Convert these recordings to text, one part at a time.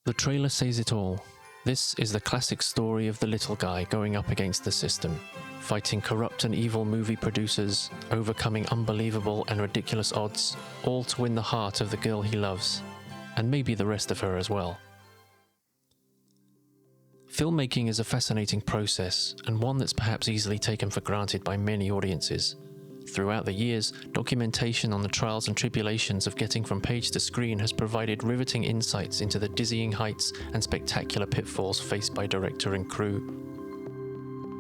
The trailer says it all. This is the classic story of the little guy going up against the system, fighting corrupt and evil movie producers, overcoming unbelievable and ridiculous odds, all to win the heart of the girl he loves, and maybe the rest of her as well. Filmmaking is a fascinating process, and one that's perhaps easily taken for granted by many audiences. Throughout the years, documentation on the trials and tribulations of getting from page to screen has provided riveting insights into the dizzying heights and spectacular pitfalls faced by director and crew.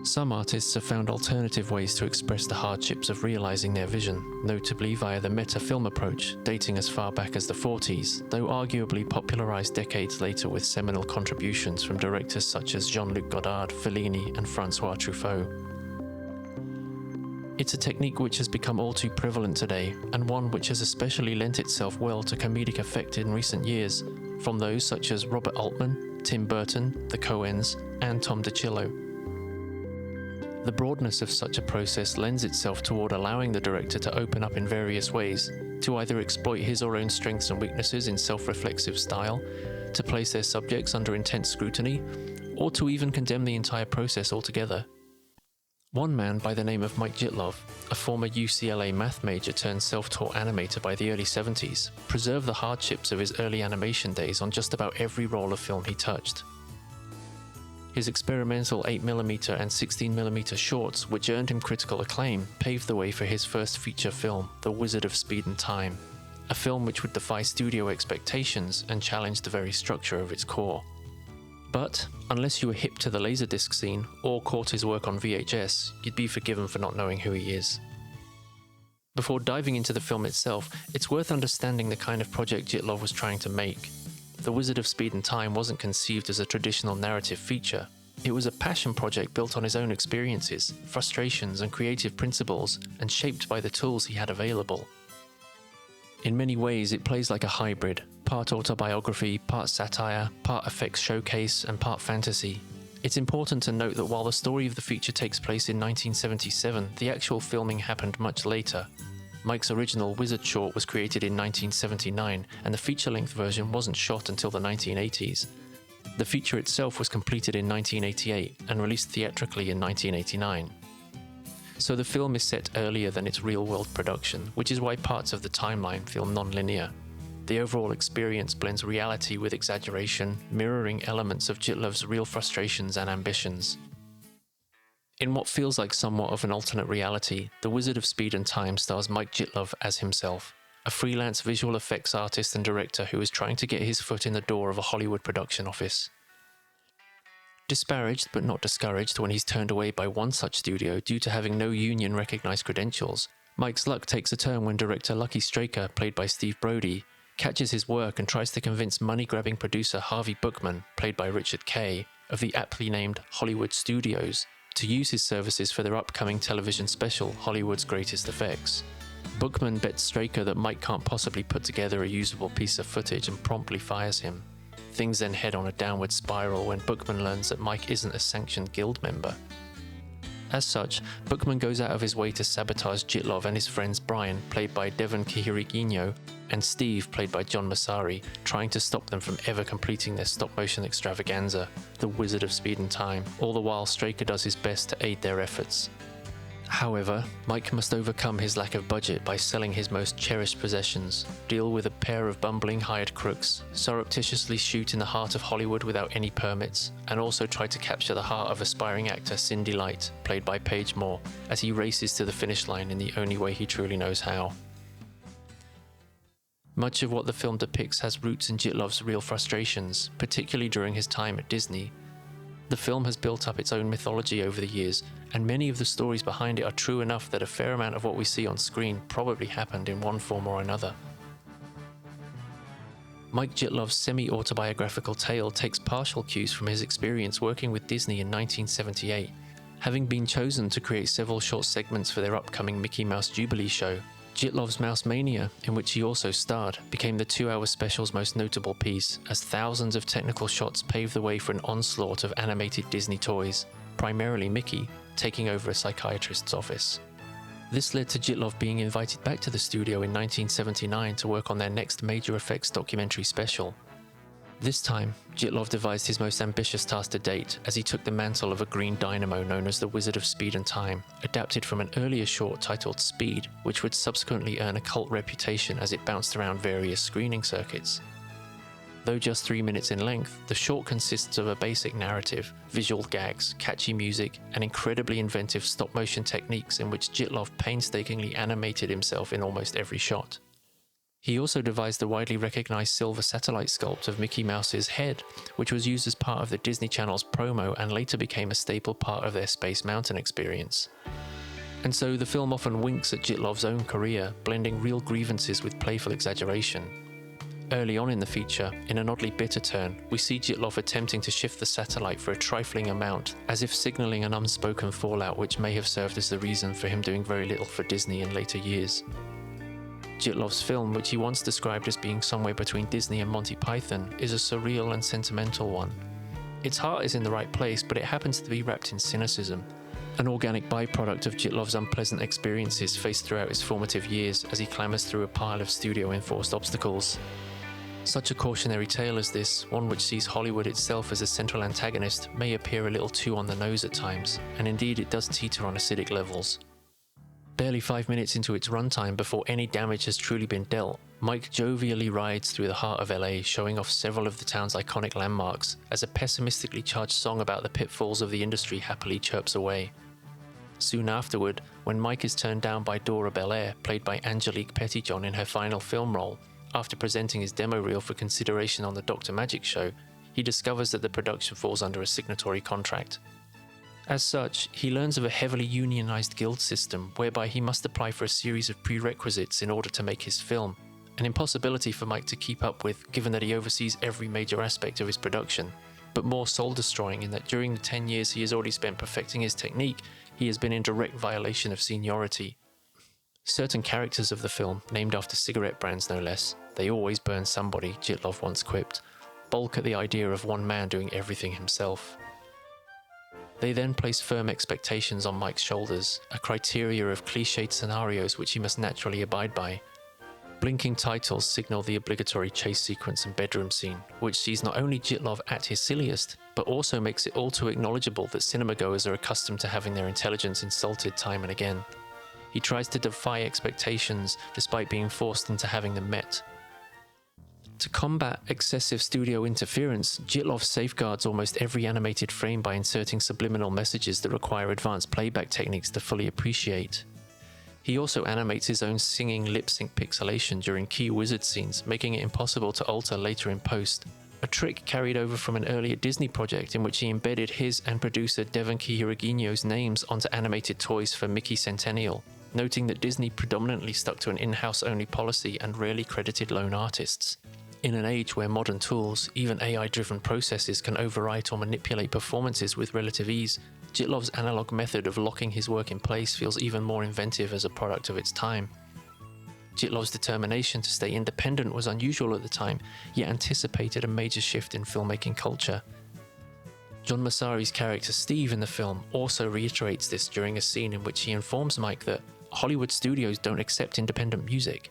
Some artists have found alternative ways to express the hardships of realizing their vision, notably via the meta-film approach, dating as far back as the 40s, though arguably popularized decades later with seminal contributions from directors such as Jean-Luc Godard, Fellini, and Francois Truffaut. It's a technique which has become all too prevalent today, and one which has especially lent itself well to comedic effect in recent years, from those such as Robert Altman, Tim Burton, the Coens, and Tom DiCillo. The broadness of such a process lends itself toward allowing the director to open up in various ways, to either exploit his or own strengths and weaknesses in self-reflexive style, to place their subjects under intense scrutiny, or to even condemn the entire process altogether. One man by the name of Mike Jittlov, a former UCLA math major turned self-taught animator by the early 70s, preserved the hardships of his early animation days on just about every roll of film he touched. His experimental 8mm and 16mm shorts, which earned him critical acclaim, paved the way for his first feature film, The Wizard of Speed and Time, a film which would defy studio expectations and challenge the very structure of its core. But, unless you were hip to the Laserdisc scene or caught his work on VHS, you'd be forgiven for not knowing who he is. Before diving into the film itself, it's worth understanding the kind of project Jitlov was trying to make. The Wizard of Speed and Time wasn't conceived as a traditional narrative feature. It was a passion project built on his own experiences, frustrations, and creative principles, and shaped by the tools he had available. In many ways, it plays like a hybrid, part autobiography, part satire, part effects showcase, and part fantasy. It's important to note that while the story of the feature takes place in 1977, the actual filming happened much later. Mike's original Wizard short was created in 1979, and the feature-length version wasn't shot until the 1980s. The feature itself was completed in 1988 and released theatrically in 1989. So the film is set earlier than its real-world production, which is why parts of the timeline feel non-linear. The overall experience blends reality with exaggeration, mirroring elements of Jitlov's real frustrations and ambitions. In what feels like somewhat of an alternate reality, The Wizard of Speed and Time stars Mike Jittlov as himself, a freelance visual effects artist and director who is trying to get his foot in the door of a Hollywood production office. Disparaged but not discouraged when he's turned away by one such studio due to having no union-recognized credentials, Mike's luck takes a turn when director Lucky Straker, played by Steve Brody, catches his work and tries to convince money-grabbing producer Harvey Bookman, played by Richard Kay, of the aptly named Hollywood Studios, to use his services for their upcoming television special, Hollywood's Greatest Effects. Bookman bets Straker that Mike can't possibly put together a usable piece of footage and promptly fires him. Things then head on a downward spiral when Bookman learns that Mike isn't a sanctioned guild member. As such, Bookman goes out of his way to sabotage Jitlov and his friends Brian, played by Devon Kihirigino, and Steve, played by John Massari, trying to stop them from ever completing their stop-motion extravaganza, The Wizard of Speed and Time, all the while Straker does his best to aid their efforts. However, Mike must overcome his lack of budget by selling his most cherished possessions, deal with a pair of bumbling hired crooks, surreptitiously shoot in the heart of Hollywood without any permits, and also try to capture the heart of aspiring actor Cindy Light, played by Paige Moore, as he races to the finish line in the only way he truly knows how. Much of what the film depicts has roots in Jitlov's real frustrations, particularly during his time at Disney. The film has built up its own mythology over the years, and many of the stories behind it are true enough that a fair amount of what we see on screen probably happened in one form or another. Mike Jitlov's semi-autobiographical tale takes partial cues from his experience working with Disney in 1978, having been chosen to create several short segments for their upcoming Mickey Mouse Jubilee show. Jitlov's Mouse Mania, in which he also starred, became the 2-hour special's most notable piece, as thousands of technical shots paved the way for an onslaught of animated Disney toys, primarily Mickey, taking over a psychiatrist's office. This led to Jitlov being invited back to the studio in 1979 to work on their next major effects documentary special. This time, Jitlov devised his most ambitious task to date as he took the mantle of a green dynamo known as the Wizard of Speed and Time, adapted from an earlier short titled Speed, which would subsequently earn a cult reputation as it bounced around various screening circuits. Though just 3 minutes in length, the short consists of a basic narrative, visual gags, catchy music, and incredibly inventive stop-motion techniques in which Jitlov painstakingly animated himself in almost every shot. He also devised the widely recognized silver satellite sculpt of Mickey Mouse's head, which was used as part of the Disney Channel's promo and later became a staple part of their Space Mountain experience. And so the film often winks at Jitlov's own career, blending real grievances with playful exaggeration. Early on in the feature, in an oddly bitter turn, we see Jitlov attempting to shift the satellite for a trifling amount, as if signaling an unspoken fallout which may have served as the reason for him doing very little for Disney in later years. Jitlov's film, which he once described as being somewhere between Disney and Monty Python, is a surreal and sentimental one. Its heart is in the right place, but it happens to be wrapped in cynicism, an organic byproduct of Jitlov's unpleasant experiences faced throughout his formative years as he clambers through a pile of studio-enforced obstacles. Such a cautionary tale as this, one which sees Hollywood itself as a central antagonist, may appear a little too on the nose at times, and indeed it does teeter on acidic levels. Barely 5 minutes into its runtime before any damage has truly been dealt, Mike jovially rides through the heart of LA, showing off several of the town's iconic landmarks, as a pessimistically charged song about the pitfalls of the industry happily chirps away. Soon afterward, when Mike is turned down by Dora Belair, played by Angelique Pettyjohn in her final film role, after presenting his demo reel for consideration on the Dr. Magic show, he discovers that the production falls under a signatory contract. As such, he learns of a heavily unionized guild system whereby he must apply for a series of prerequisites in order to make his film, an impossibility for Mike to keep up with given that he oversees every major aspect of his production, but more soul-destroying in that during the 10 years he has already spent perfecting his technique, he has been in direct violation of seniority. Certain characters of the film, named after cigarette brands no less, they always burn somebody, Jitlov once quipped, balk at the idea of one man doing everything himself. They then place firm expectations on Mike's shoulders, a criteria of cliched scenarios which he must naturally abide by. Blinking titles signal the obligatory chase sequence and bedroom scene, which sees not only Jitlov at his silliest, but also makes it all too acknowledgeable that cinemagoers are accustomed to having their intelligence insulted time and again. He tries to defy expectations despite being forced into having them met. To combat excessive studio interference, Jitlov safeguards almost every animated frame by inserting subliminal messages that require advanced playback techniques to fully appreciate. He also animates his own singing lip-sync pixelation during key wizard scenes, making it impossible to alter later in post, a trick carried over from an earlier Disney project in which he embedded his and producer Devon Kihirigino's names onto animated toys for Mickey Centennial, noting that Disney predominantly stuck to an in-house only policy and rarely credited lone artists. In an age where modern tools, even AI-driven processes, can overwrite or manipulate performances with relative ease, Jitlov's analog method of locking his work in place feels even more inventive as a product of its time. Jitlov's determination to stay independent was unusual at the time, yet anticipated a major shift in filmmaking culture. John Massari's character Steve in the film also reiterates this during a scene in which he informs Mike that Hollywood studios don't accept independent music.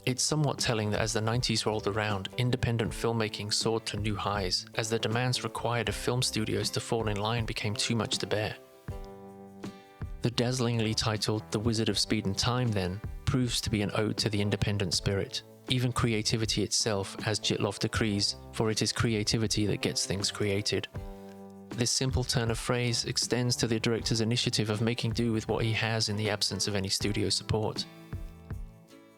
It's somewhat telling that as the 90s rolled around, independent filmmaking soared to new highs, as the demands required of film studios to fall in line became too much to bear. The dazzlingly titled The Wizard of Speed and Time, then, proves to be an ode to the independent spirit, even creativity itself, as Jitlov decrees, for it is creativity that gets things created. This simple turn of phrase extends to the director's initiative of making do with what he has in the absence of any studio support.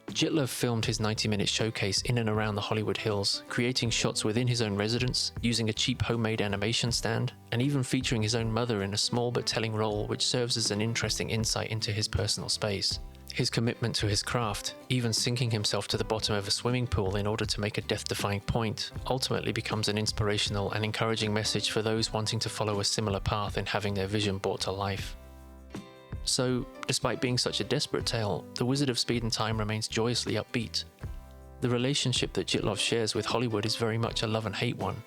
Jitlov filmed his 90-minute showcase in and around the Hollywood Hills, creating shots within his own residence, using a cheap homemade animation stand, and even featuring his own mother in a small but telling role which serves as an interesting insight into his personal space. His commitment to his craft, even sinking himself to the bottom of a swimming pool in order to make a death-defying point, ultimately becomes an inspirational and encouraging message for those wanting to follow a similar path in having their vision brought to life. So, despite being such a desperate tale, The Wizard of Speed and Time remains joyously upbeat. The relationship that Jitlov shares with Hollywood is very much a love and hate one.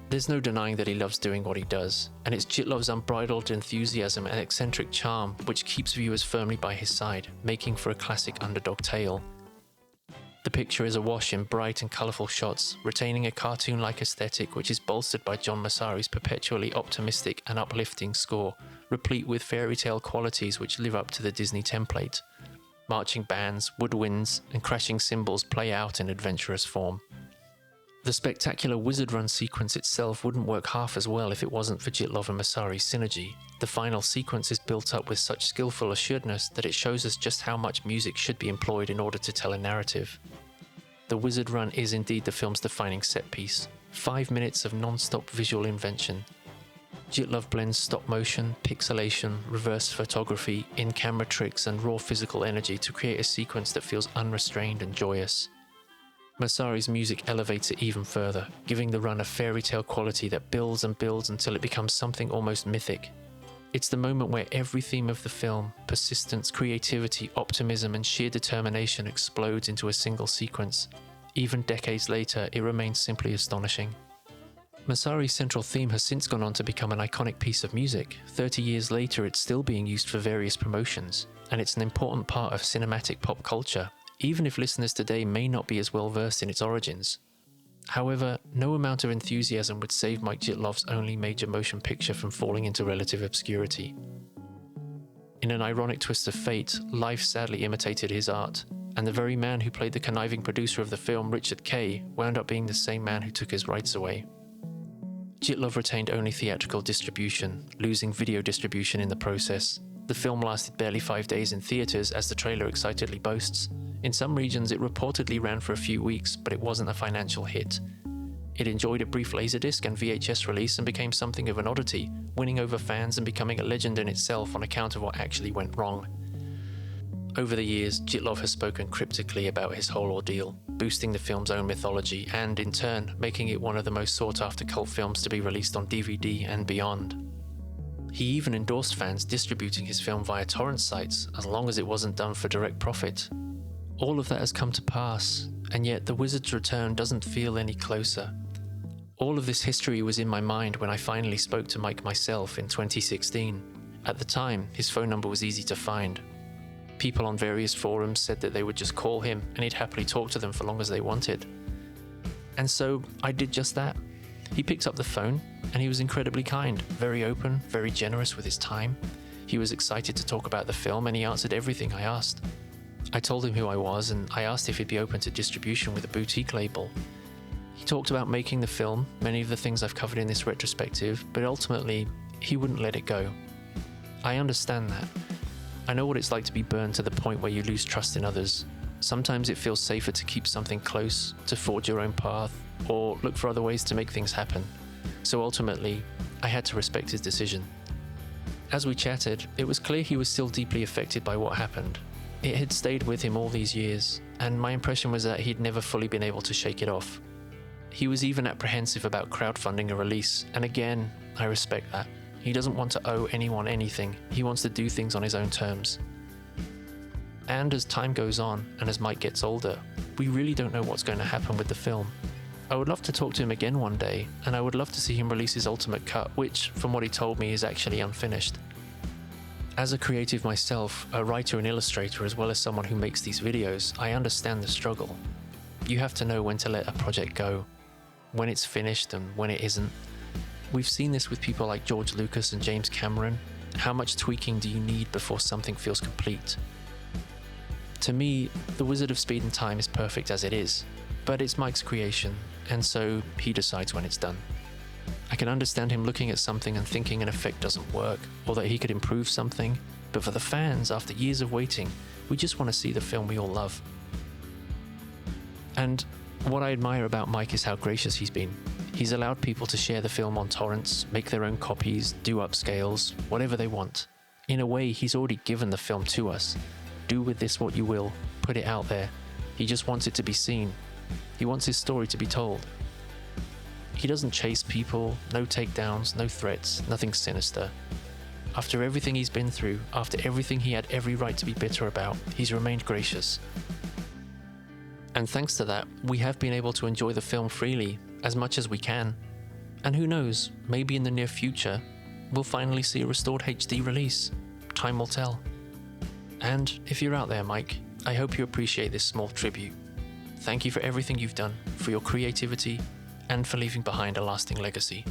There's no denying that he loves doing what he does, and it's Jitlov's unbridled enthusiasm and eccentric charm which keeps viewers firmly by his side, making for a classic underdog tale. The picture is awash in bright and colourful shots, retaining a cartoon-like aesthetic which is bolstered by John Massari's perpetually optimistic and uplifting score, replete with fairy tale qualities which live up to the Disney template. Marching bands, woodwinds, and crashing cymbals play out in adventurous form. The spectacular wizard run sequence itself wouldn't work half as well if it wasn't for Jitlov and Massari's synergy. The final sequence is built up with such skillful assuredness that it shows us just how much music should be employed in order to tell a narrative. The wizard run is indeed the film's defining set piece. 5 minutes of non-stop visual invention. Jitlov blends stop motion, pixelation, reverse photography, in-camera tricks and raw physical energy to create a sequence that feels unrestrained and joyous. Massari's music elevates it even further, giving the run a fairy tale quality that builds and builds until it becomes something almost mythic. It's the moment where every theme of the film, persistence, creativity, optimism and sheer determination explodes into a single sequence. Even decades later, it remains simply astonishing. Massari's central theme has since gone on to become an iconic piece of music. 30 years later, it's still being used for various promotions, and it's an important part of cinematic pop culture, even if listeners today may not be as well versed in its origins. However, no amount of enthusiasm would save Mike Jittlov's only major motion picture from falling into relative obscurity. In an ironic twist of fate, life sadly imitated his art, and the very man who played the conniving producer of the film, Richard Kay, wound up being the same man who took his rights away. Jitlov retained only theatrical distribution, losing video distribution in the process. The film lasted barely 5 days in theaters, as the trailer excitedly boasts. In some regions, it reportedly ran for a few weeks, but it wasn't a financial hit. It enjoyed a brief Laserdisc and VHS release and became something of an oddity, winning over fans and becoming a legend in itself on account of what actually went wrong. Over the years, Jitlov has spoken cryptically about his whole ordeal, boosting the film's own mythology and, in turn, making it one of the most sought-after cult films to be released on DVD and beyond. He even endorsed fans distributing his film via torrent sites, as long as it wasn't done for direct profit. All of that has come to pass, and yet The Wizard's Return doesn't feel any closer. All of this history was in my mind when I finally spoke to Mike myself in 2016. At the time, his phone number was easy to find. People on various forums said that they would just call him and he'd happily talk to them for long as they wanted. And so I did just that. He picked up the phone and he was incredibly kind, very open, very generous with his time. He was excited to talk about the film and he answered everything I asked. I told him who I was and I asked if he'd be open to distribution with a boutique label. He talked about making the film, many of the things I've covered in this retrospective, but ultimately, he wouldn't let it go. I understand that. I know what it's like to be burned to the point where you lose trust in others. Sometimes it feels safer to keep something close, to forge your own path, or look for other ways to make things happen. So ultimately, I had to respect his decision. As we chatted, it was clear he was still deeply affected by what happened. It had stayed with him all these years, and my impression was that he'd never fully been able to shake it off. He was even apprehensive about crowdfunding a release, and again, I respect that. He doesn't want to owe anyone anything, he wants to do things on his own terms. And as time goes on, and as Mike gets older, we really don't know what's going to happen with the film. I would love to talk to him again one day, and I would love to see him release his ultimate cut, which, from what he told me, is actually unfinished. As a creative myself, a writer and illustrator as well as someone who makes these videos, I understand the struggle. You have to know when to let a project go, when it's finished and when it isn't. We've seen this with people like George Lucas and James Cameron. How much tweaking do you need before something feels complete? To me, The Wizard of Speed and Time is perfect as it is, but it's Mike's creation, and so he decides when it's done. I can understand him looking at something and thinking an effect doesn't work, or that he could improve something, but for the fans, after years of waiting, we just want to see the film we all love. And what I admire about Mike is how gracious he's been. He's allowed people to share the film on torrents, make their own copies, do upscales, whatever they want. In a way, he's already given the film to us. Do with this what you will, put it out there. He just wants it to be seen. He wants his story to be told. He doesn't chase people, no takedowns, no threats, nothing sinister. After everything he's been through, after everything he had every right to be bitter about, he's remained gracious. And thanks to that, we have been able to enjoy the film freely, as much as we can. And who knows, maybe in the near future, we'll finally see a restored HD release. Time will tell. And if you're out there, Mike, I hope you appreciate this small tribute. Thank you for everything you've done, for your creativity, and for leaving behind a lasting legacy.